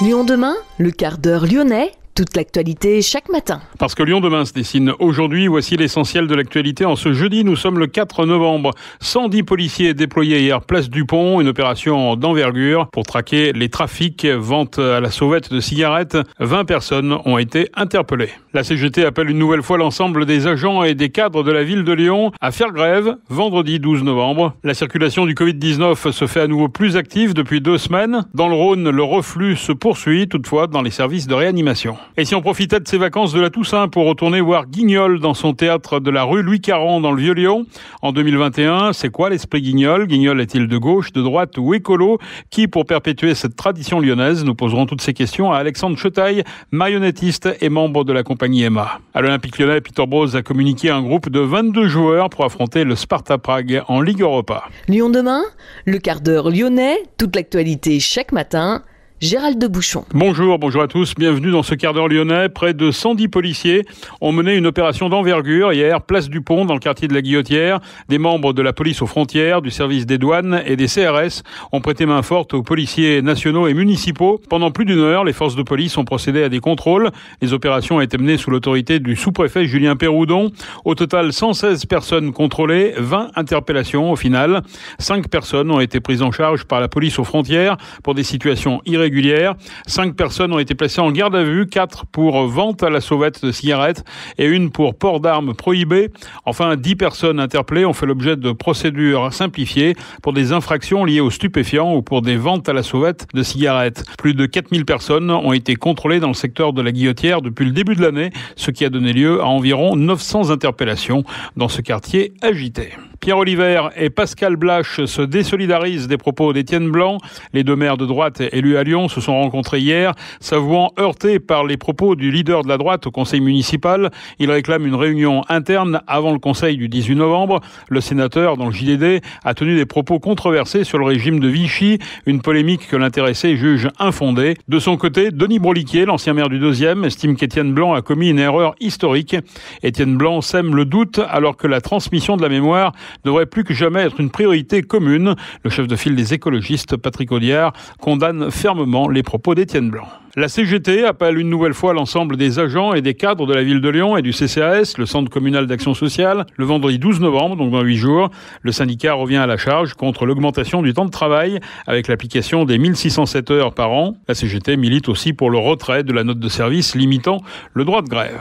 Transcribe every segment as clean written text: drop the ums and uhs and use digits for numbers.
Lyon demain, le quart d'heure lyonnais, toute l'actualité chaque matin. Parce que Lyon demain se dessine aujourd'hui, voici l'essentiel de l'actualité. En ce jeudi, nous sommes le 4 novembre. 110 policiers déployés hier place du Pont, une opération d'envergure pour traquer les trafics, vente à la sauvette de cigarettes. 20 personnes ont été interpellées. La CGT appelle une nouvelle fois l'ensemble des agents et des cadres de la ville de Lyon à faire grève vendredi 12 novembre. La circulation du Covid-19 se fait à nouveau plus active depuis 2 semaines. Dans le Rhône, le reflux se poursuit toutefois dans les services de réanimation. Et si on profitait de ses vacances de la Toussaint pour retourner voir Guignol dans son théâtre de la rue Louis Caron dans le Vieux-Lyon en 2021, c'est quoi l'esprit Guignol ? Guignol est-il de gauche, de droite ou écolo ? Qui, pour perpétuer cette tradition lyonnaise, nous poserons toutes ces questions à Alexandre Chetaille, marionnettiste et membre de la compagnie Emma. À l'Olympique Lyonnais, Peter Bosz a communiqué un groupe de 22 joueurs pour affronter le Sparta Prague en Ligue Europa. Lyon demain, le quart d'heure lyonnais, toute l'actualité chaque matin. Gérald de Bouchon. Bonjour à tous, bienvenue dans ce quart d'heure lyonnais. Près de 110 policiers ont mené une opération d'envergure hier, place du Pont, dans le quartier de la Guillotière. Des membres de la police aux frontières, du service des douanes et des CRS ont prêté main forte aux policiers nationaux et municipaux. Pendant plus d'une heure, les forces de police ont procédé à des contrôles. Les opérations ont été menées sous l'autorité du sous-préfet Julien Péroudon. Au total, 116 personnes contrôlées, 20 interpellations au final. 5 personnes ont été prises en charge par la police aux frontières pour des situations irrégulières. 5 personnes ont été placées en garde à vue, 4 pour vente à la sauvette de cigarettes et 1 pour port d'armes prohibées. Enfin, 10 personnes interpellées ont fait l'objet de procédures simplifiées pour des infractions liées aux stupéfiants ou pour des ventes à la sauvette de cigarettes. Plus de 4000 personnes ont été contrôlées dans le secteur de la Guillotière depuis le début de l'année, ce qui a donné lieu à environ 900 interpellations dans ce quartier agité. Pierre Oliver et Pascal Blache se désolidarisent des propos d'Étienne Blanc. Les 2 maires de droite élus à Lyon se sont rencontrés hier, s'avouant heurtés par les propos du leader de la droite au conseil municipal. Il réclame une réunion interne avant le conseil du 18 novembre. Le sénateur, dans le JDD, a tenu des propos controversés sur le régime de Vichy, une polémique que l'intéressé juge infondée. De son côté, Denis Broliquier, l'ancien maire du 2e, estime qu'Étienne Blanc a commis une erreur historique. Étienne Blanc sème le doute alors que la transmission de la mémoire devrait plus que jamais être une priorité commune. Le chef de file des écologistes, Patrick Audiard, condamne fermement les propos d'Étienne Blanc. La CGT appelle une nouvelle fois l'ensemble des agents et des cadres de la ville de Lyon et du CCAS, le Centre communal d'action sociale, le vendredi 12 novembre, donc dans 8 jours. Le syndicat revient à la charge contre l'augmentation du temps de travail avec l'application des 1607 heures par an. La CGT milite aussi pour le retrait de la note de service limitant le droit de grève.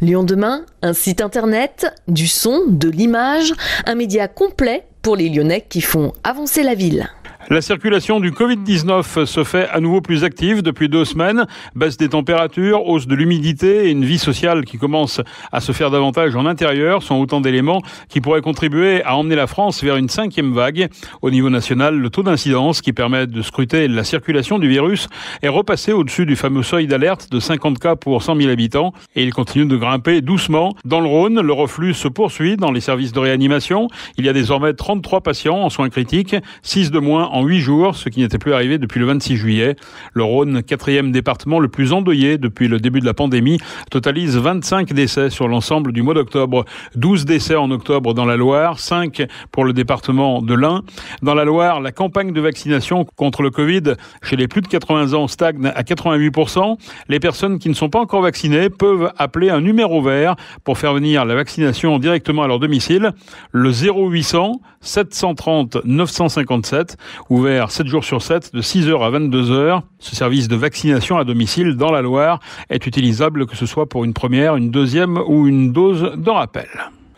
Lyon demain, un site internet, du son, de l'image, un média complet pour les Lyonnais qui font avancer la ville. La circulation du Covid-19 se fait à nouveau plus active depuis 2 semaines. Baisse des températures, hausse de l'humidité et une vie sociale qui commence à se faire davantage en intérieur sont autant d'éléments qui pourraient contribuer à emmener la France vers une 5e vague. Au niveau national, le taux d'incidence qui permet de scruter la circulation du virus est repassé au-dessus du fameux seuil d'alerte de 50 cas pour 100 000 habitants et il continue de grimper doucement. Dans le Rhône, le reflux se poursuit dans les services de réanimation. Il y a désormais 33 patients en soins critiques, 6 de moins en 8 jours, ce qui n'était plus arrivé depuis le 26 juillet. Le Rhône, 4e département le plus endeuillé depuis le début de la pandémie, totalise 25 décès sur l'ensemble du mois d'octobre. 12 décès en octobre dans la Loire, 5 pour le département de l'Ain. Dans la Loire, la campagne de vaccination contre le Covid chez les plus de 80 ans stagne à 88%. Les personnes qui ne sont pas encore vaccinées peuvent appeler un numéro vert pour faire venir la vaccination directement à leur domicile. Le 0800 730 957, ouvert 7 jours sur 7 de 6h à 22h. Ce service de vaccination à domicile dans la Loire est utilisable que ce soit pour une première, une deuxième ou une dose de rappel.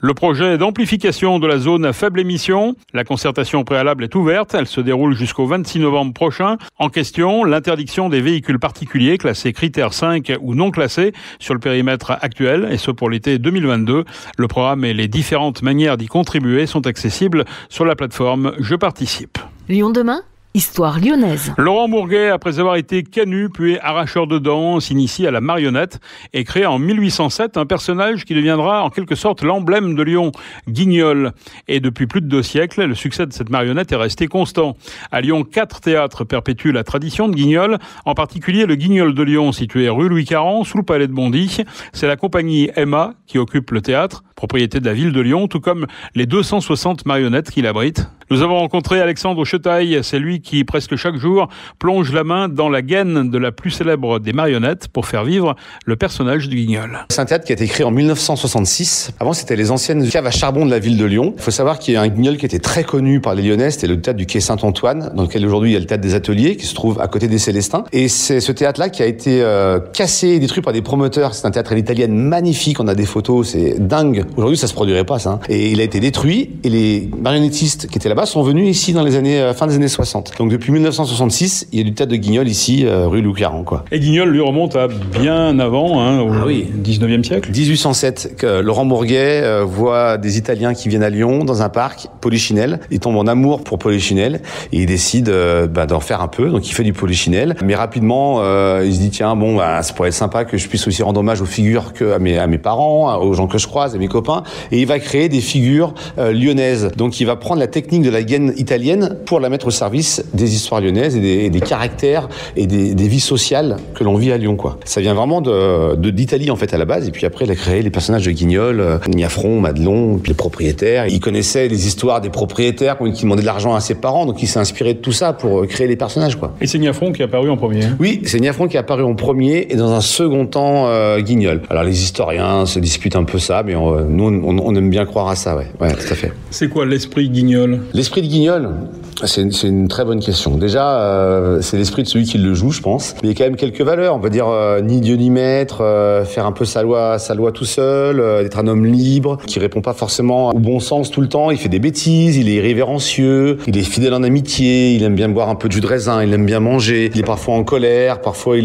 Le projet d'amplification de la zone à faible émission, la concertation préalable est ouverte, elle se déroule jusqu'au 26 novembre prochain. En question, l'interdiction des véhicules particuliers classés critère 5 ou non classés sur le périmètre actuel, et ce pour l'été 2022. Le programme et les différentes manières d'y contribuer sont accessibles sur la plateforme Je participe. Lyon demain, Histoire lyonnaise. Laurent Bourguet, après avoir été canut puis arracheur de dents, s'initie à la marionnette et crée en 1807 un personnage qui deviendra en quelque sorte l'emblème de Lyon, Guignol. Et depuis plus de 2 siècles, le succès de cette marionnette est resté constant. À Lyon, 4 théâtres perpétuent la tradition de Guignol, en particulier le Guignol de Lyon, situé rue Louis XL, sous le palais de Bondy. C'est la compagnie Emma qui occupe le théâtre, propriété de la ville de Lyon, tout comme les 260 marionnettes qui l'abritent. Nous avons rencontré Alexandre Chetaille, c'est lui qui, presque chaque jour, plonge la main dans la gaine de la plus célèbre des marionnettes pour faire vivre le personnage du Guignol. C'est un théâtre qui a été créé en 1966. Avant, c'était les anciennes caves à charbon de la ville de Lyon. Il faut savoir qu'il y a un Guignol qui était très connu par les Lyonnais, c'était le théâtre du quai Saint-Antoine, dans lequel aujourd'hui il y a le théâtre des Ateliers, qui se trouve à côté des Célestins. Et c'est ce théâtre-là qui a été cassé et détruit par des promoteurs. C'est un théâtre à l'italienne magnifique, on a des photos, c'est dingue. Aujourd'hui, ça se produirait pas, ça. Hein. Et il a été détruit, et les marionnettistes qui étaient là-bas sont venus ici dans les années fin des années 60. Donc depuis 1966, il y a du théâtre de Guignol ici, rue Louis XL, quoi. Et Guignol lui remonte à bien avant, au 19e siècle. 1807, Laurent Bourguet voit des Italiens qui viennent à Lyon dans un parc, Polichinelle. Il tombe en amour pour Polichinelle et il décide d'en faire un peu. Donc il fait du Polichinelle, mais rapidement il se dit tiens ça pourrait être sympa que je puisse aussi rendre hommage aux figures à mes parents, aux gens que je croise, à mes copains. Et il va créer des figures lyonnaises. Donc il va prendre la technique de la gaine italienne pour la mettre au service des histoires lyonnaises et des caractères et des vies sociales que l'on vit à Lyon, quoi. Ça vient vraiment d'Italie en fait à la base, et puis après il a créé les personnages de Guignol, Niafron, Madelon, puis les propriétaires. Il connaissait les histoires des propriétaires qui demandaient de l'argent à ses parents, donc il s'est inspiré de tout ça pour créer les personnages, quoi. Et c'est Niafron qui est apparu en premier. Oui, c'est Niafron qui est apparu en premier, et dans un second temps Guignol. Alors les historiens se disputent un peu ça, mais nous on aime bien croire à ça, ouais, tout à fait. C'est quoi l'esprit Guignol ? L'esprit de Guignol, c'est une très bonne question. Déjà, c'est l'esprit de celui qui le joue, je pense. Mais il y a quand même quelques valeurs. On va dire ni Dieu ni maître, faire un peu sa loi tout seul, être un homme libre, qui répond pas forcément au bon sens tout le temps. Il fait des bêtises, il est irrévérencieux, il est fidèle en amitié, il aime bien boire un peu de jus de raisin, il aime bien manger, il est parfois en colère, parfois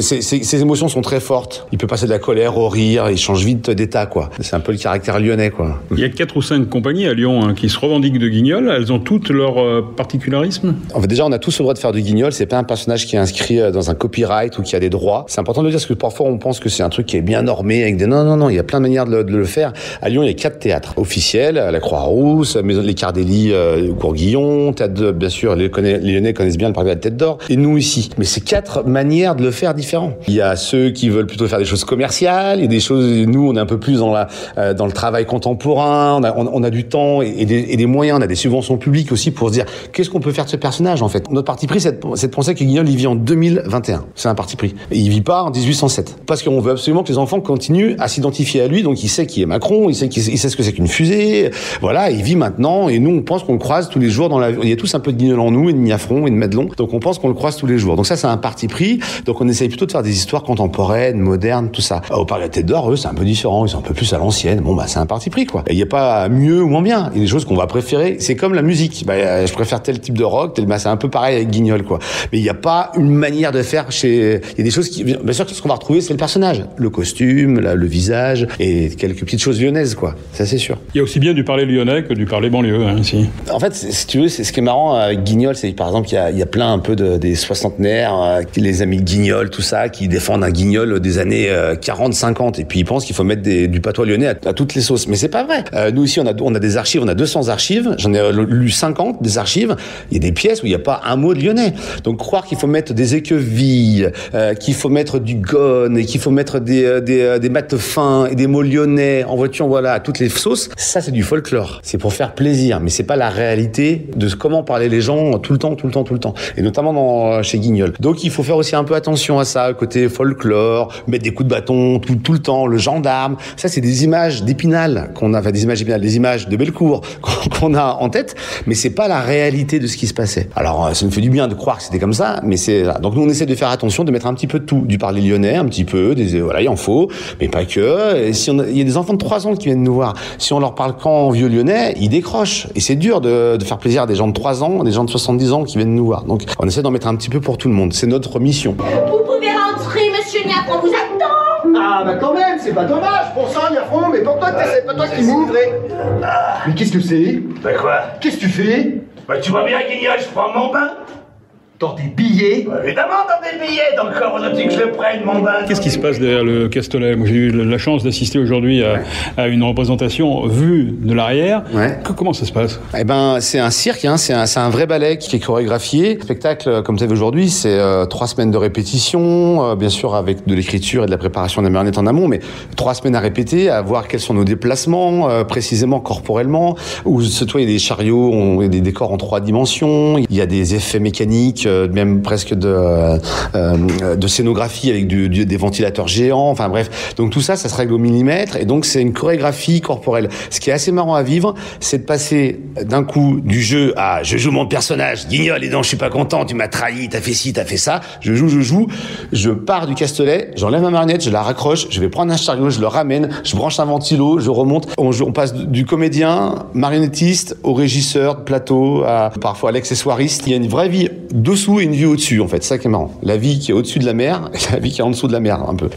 ses émotions sont très fortes. Il peut passer de la colère au rire, il change vite d'état, quoi. C'est un peu le caractère lyonnais, quoi. Il y a 4 ou 5 compagnies à Lyon qui se revendiquent de Guignol. Elles ont toutes leur particularisme. En fait, déjà, on a tous le droit de faire du Guignol. C'est pas un personnage qui est inscrit dans un copyright ou qui a des droits. C'est important de le dire parce que parfois on pense que c'est un truc qui est bien normé avec des... Non. Il y a plein de manières de le faire. À Lyon, il y a 4 théâtres officiels. La Croix-Rousse, Maison de l'Écardelli, Courguillon, théâtre bien sûr, les Lyonnais connaissent bien le parc de la Tête d'Or. Et nous ici. Mais c'est 4 manières de le faire différents. Il y a ceux qui veulent plutôt faire des choses commerciales. Il y a des choses, nous, on est un peu plus dans le travail contemporain. On a du temps et des moyens. On a des subventions publiques aussi pour se dire qu'est-ce qu'on peut faire de ce personnage, en fait. Notre parti pris, c'est de penser que Guignol, il vit en 2021. C'est un parti pris. Et il vit pas en 1807. Parce qu'on veut absolument que les enfants continuent à s'identifier à lui. Donc il sait qui est Macron, il sait ce que c'est qu'une fusée. Voilà, il vit maintenant. Et nous, on pense qu'on le croise tous les jours dans la vie. Il y a tous un peu de Guignol en nous, et de Niafron, et de Madelon. Donc on pense qu'on le croise tous les jours. Donc ça, c'est un parti pris. Donc on essaye plutôt de faire des histoires contemporaines, modernes, tout ça. Au parc de la Tête d'Or, eux, c'est un peu différent. Ils sont un peu plus à l'ancienne. C'est un parti pris, quoi. Il n'y a pas mieux ou moins bien. Il y a des choses qu'on va préférer. C'est comme la musique. Je préfère tel type de rock, c'est un peu pareil avec Guignol, quoi. Mais il n'y a pas une manière de faire il y a des choses bien sûr que ce qu'on va retrouver, c'est le personnage. Le costume, le visage, et quelques petites choses lyonnaises, quoi. Ça, c'est sûr. Il y a aussi bien du parler lyonnais que du parler banlieue, ici. En fait, si tu veux, c'est ce qui est marrant avec Guignol, c'est que, par exemple, il y a plein un peu des soixantenaires, les amis de Guignol, tout ça, qui défendent un Guignol des années 40, 50, et puis ils pensent qu'il faut mettre du patois lyonnais à toutes les sauces. Mais c'est pas vrai. Nous, ici, on a des archives, on a 200 archives. J'en ai lu 50, des archives. Il y a des pièces où il n'y a pas un mot de lyonnais. Donc, croire qu'il faut mettre des équevilles, qu'il faut mettre du gone, et qu'il faut mettre des maths fins et des mots lyonnais en voiture, voilà, à toutes les sauces, ça, c'est du folklore. C'est pour faire plaisir, mais c'est pas la réalité de comment parler les gens tout le temps. Et notamment chez Guignol. Donc, il faut faire aussi un peu attention à ça, côté folklore, mettre des coups de bâton tout le temps, le gendarme. Ça, c'est des images d'Épinal des images de Bellecour qu'on a en tête, mais c'est pas la réalité de ce qui se passait. Alors, ça nous fait du bien de croire que c'était comme ça, mais c'est là. Donc, nous, on essaie de faire attention, de mettre un petit peu de tout, du parler lyonnais, un petit peu, voilà, il en faut, mais pas que. Et il y a des enfants de 3 ans qui viennent nous voir. Si on leur parle qu'en vieux lyonnais, ils décrochent. Et c'est dur de faire plaisir à des gens de 3 ans, des gens de 70 ans qui viennent nous voir. Donc, on essaie d'en mettre un petit peu pour tout le monde. C'est notre mission. Vous pouvez rentrer, monsieur Niafron, vous attend. Ah, bah quand même, c'est pas dommage pour ça, Niafron, mais pour toi, c'est pas toi qui m'ouvre. Mais qu'est-ce que c'est? Bah quoi? Qu'est-ce que tu fais? Bah tu vois bien, Guignol, je prends mon bain. Dans des billets? Évidemment, dans des billets. Donc, comment veux-tu que je le prenne, mon bain? Qu'est-ce qui se passe derrière le Castelet? Moi, j'ai eu la chance d'assister aujourd'hui à une représentation vue de l'arrière. Ouais. Comment ça se passe? Eh ben, c'est un cirque, hein, c'est un vrai ballet qui est chorégraphié. Le spectacle, comme tu as vu aujourd'hui, c'est 3 semaines de répétition, bien sûr avec de l'écriture et de la préparation des marionnettes en amont, mais 3 semaines à répéter, à voir quels sont nos déplacements, précisément corporellement, où il y a des chariots, des décors en 3 dimensions, il y a des effets mécaniques, même presque de scénographie avec des ventilateurs géants, enfin bref. Donc tout ça, ça se règle au millimètre, et donc c'est une chorégraphie corporelle. Ce qui est assez marrant à vivre, c'est de passer d'un coup du jeu à je joue mon personnage, Guignol, et donc je suis pas content, tu m'as trahi, t'as fait ci, t'as fait ça, je joue, je pars du Castelet, j'enlève ma marionnette, je la raccroche, je vais prendre un chariot, je le ramène, je branche un ventilo, je remonte, on passe du comédien, marionnettiste, au régisseur de plateau, à parfois à l'accessoiriste. Il y a une vraie vie dessous et une vie au-dessus, en fait. C'est ça qui est marrant. La vie qui est au-dessus de la mer et la vie qui est en dessous de la mer, un peu.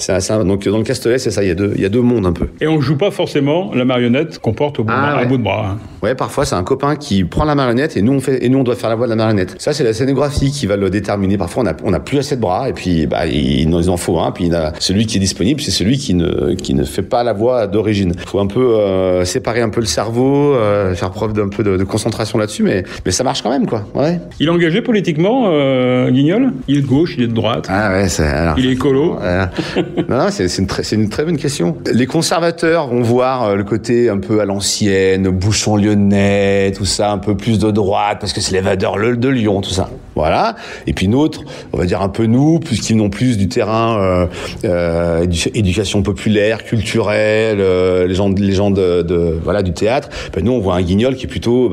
Donc dans le Castelet, c'est ça, il y a deux mondes, un peu. Et on joue pas forcément la marionnette qu'on porte au bout de bras. Ouais, parfois c'est un copain qui prend la marionnette et nous on doit faire la voix de la marionnette. Ça, c'est la scénographie qui va le déterminer. Parfois on a plus assez de bras et puis il en faut un, puis celui qui est disponible, c'est celui qui ne fait pas la voix d'origine. Faut un peu séparer un peu le cerveau, faire preuve d'un peu de concentration là-dessus, mais ça marche quand même, quoi. Ouais. Il est engagé politiquement, Guignol? Il est de gauche, il est de droite? Ah ouais, il est écolo? Non, c'est une très bonne question. Les conservateurs vont voir le côté un peu à l'ancienne, bouchon lyonnais, tout ça, un peu plus de droite, parce que c'est les vadeurs de Lyon, tout ça. Voilà. Et puis notre, on va dire un peu nous, puisqu'ils n'ont plus du terrain éducation populaire, culturelle, les gens du théâtre. Ben nous, on voit un Guignol qui est plutôt,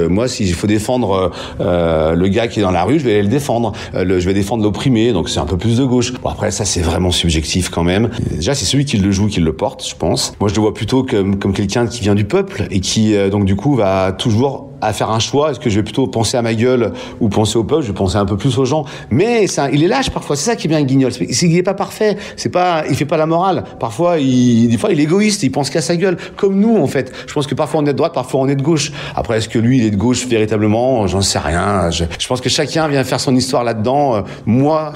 moi, s'il faut défendre le gars qui est dans la rue, je vais aller le défendre. Je vais défendre l'opprimé, donc c'est un peu plus de gauche. Bon, après, ça, c'est vraiment subjectif quand même. Déjà, c'est celui qui le joue qui le porte, je pense. Moi, je le vois plutôt comme quelqu'un qui vient du peuple et qui, donc du coup, va toujours à faire un choix. Est-ce que je vais plutôt penser à ma gueule ou penser au peuple? Je vais penser un peu plus aux gens. Mais il est lâche parfois. C'est ça qui est bien Guignol. C'est qu'il est pas parfait. Il fait pas la morale. Parfois, des fois, il est égoïste. Il pense qu'à sa gueule. Comme nous, en fait. Je pense que parfois on est de droite, parfois on est de gauche. Après, est-ce que lui, il est de gauche véritablement? J'en sais rien. Je pense que chacun vient faire son histoire là-dedans. Moi,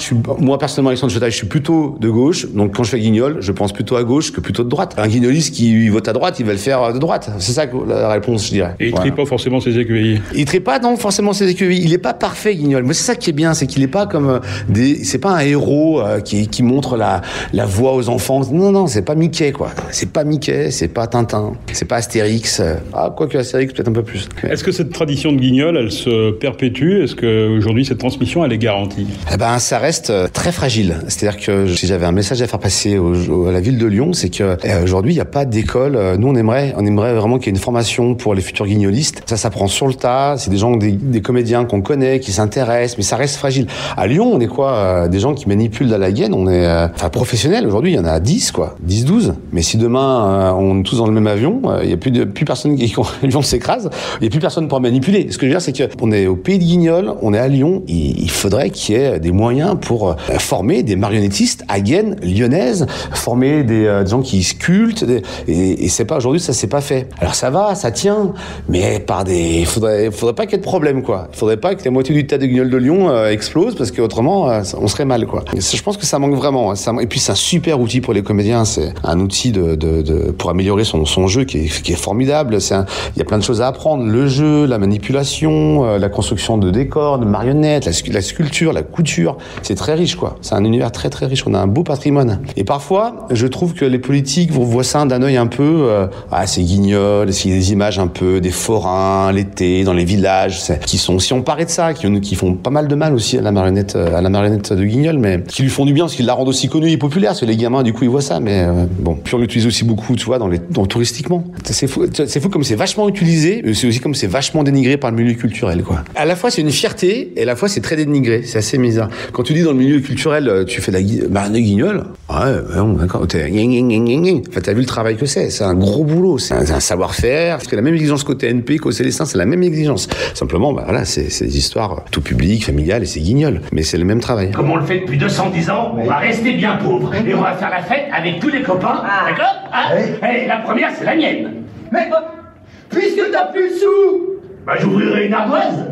personnellement, Alexandre Chotaille, je suis plutôt de gauche. Donc, quand je fais Guignol, je pense plutôt à gauche que plutôt de droite. Un guignoliste qui vote à droite, il va le faire de droite. C'est ça la réponse, je dirais. Et il trie pas forcément ses écueils. Il trie pas, non, forcément ses écueils. Il est pas parfait, Guignol. Mais c'est ça qui est bien, c'est qu'il est pas comme c'est pas un héros qui montre la voie aux enfants. Non, c'est pas Mickey, quoi. C'est pas Mickey, c'est pas Tintin, c'est pas Astérix. Quoique Astérix, peut-être un peu plus. Est-ce que cette tradition de Guignol, elle se perpétue? Est-ce qu'aujourd'hui, cette transmission, elle est garantie? Ça reste très fragile. C'est-à-dire que si j'avais un message à faire passer à la ville de Lyon, c'est que aujourd'hui, il n'y a pas d'école. Nous, on aimerait vraiment qu'il y ait une formation pour les futurs guignolistes. Ça s'apprend sur le tas. C'est des gens, des comédiens qu'on connaît, qui s'intéressent, mais ça reste fragile. À Lyon, on est quoi? Des gens qui manipulent la gaine. On est professionnels. Aujourd'hui, il y en a 10, quoi. 10, 12. Mais si demain, on est tous dans le même avion, il n'y a plus personne l'avion s'écrase, il n'y a plus personne pour manipuler. Ce que je veux dire, c'est qu'on est au pays de Guignol, on est à Lyon, il faudrait qu'il y ait des moyens pour former des marionnettistes à gaine lyonnaise, former des gens qui sculptent, et c'est pas aujourd'hui, ça s'est pas fait. Alors ça va, ça tient, mais il faudrait pas qu'il y ait de problème, quoi. Il faudrait pas que la moitié du théâtre de Guignol de Lyon explose, parce qu'autrement, on serait mal, quoi. Je pense que ça manque vraiment. Et puis c'est un super outil pour les comédiens, c'est un outil pour améliorer son jeu qui est formidable. Il y a plein de choses à apprendre, le jeu, la manipulation, la construction de décors, de marionnettes, la sculpture, la couture. C'est très riche, quoi. C'est un univers très très riche. On a un beau patrimoine. Et parfois, je trouve que les politiques voient ça d'un œil un peu c'est Guignol, s'il y a des images un peu des forains l'été dans les villages, si on parlait de ça, qui font pas mal de mal aussi à la marionnette de Guignol, mais qui lui font du bien parce qu'ils la rendent aussi connue et populaire, parce que les gamins du coup ils voient ça, mais bon. Puis on l'utilise aussi beaucoup, tu vois, dans touristiquement. C'est fou comme c'est vachement utilisé, mais c'est aussi comme c'est vachement dénigré par le milieu culturel, quoi. À la fois c'est une fierté et à la fois c'est très dénigré, c'est assez bizarre. Quand tu dis dans le milieu culturel, tu fais de la Guignol, d'accord, t'as vu le travail que c'est un gros boulot, c'est un savoir-faire, c'est la même exigence qu'au TNP, qu'au Célestin, c'est la même exigence. Simplement, c'est des histoires tout public, familiales, et c'est Guignol, mais c'est le même travail. Comme on le fait depuis 210 ans, on va rester bien pauvre et on va faire la fête avec tous les copains, d'accord? Et la première, c'est la mienne. Mais puisque t'as plus de sous, j'ouvrirai une ardoise.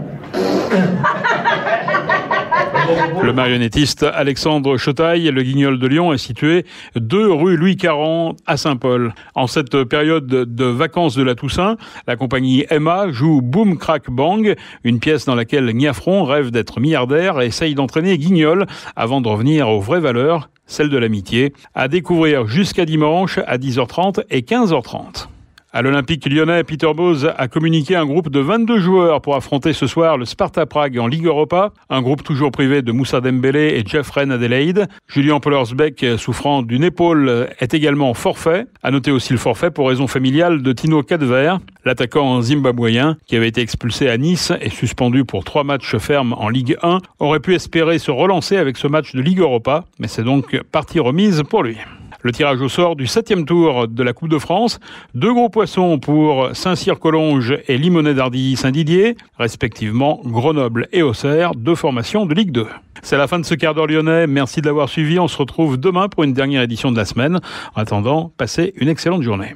Le marionnettiste Alexandre Chotaille, le Guignol de Lyon, est situé 2 rue Louis Carran à Saint-Paul. En cette période de vacances de la Toussaint, la compagnie Emma joue Boom Crack Bang, une pièce dans laquelle Gnafron rêve d'être milliardaire et essaye d'entraîner Guignol avant de revenir aux vraies valeurs, celle de l'amitié, à découvrir jusqu'à dimanche à 10h30 et 15h30. À l'Olympique lyonnais, Peter Bosz a communiqué un groupe de 22 joueurs pour affronter ce soir le Sparta Prague en Ligue Europa. Un groupe toujours privé de Moussa Dembélé et Jeffrey Adelaide. Julien Pollersbeck, souffrant d'une épaule, est également forfait. À noter aussi le forfait pour raison familiale de Tino Cadver, l'attaquant zimbabwéen qui avait été expulsé à Nice et suspendu pour 3 matchs fermes en Ligue 1, aurait pu espérer se relancer avec ce match de Ligue Europa, mais c'est donc partie remise pour lui. Le tirage au sort du 7e tour de la Coupe de France. 2 gros poissons pour Saint-Cyr-Collonges et Limonest-d'Ardilly-Saint-Didier, respectivement Grenoble et Auxerre, 2 formations de Ligue 2. C'est la fin de ce quart d'heure lyonnais. Merci de l'avoir suivi. On se retrouve demain pour une dernière édition de la semaine. En attendant, passez une excellente journée.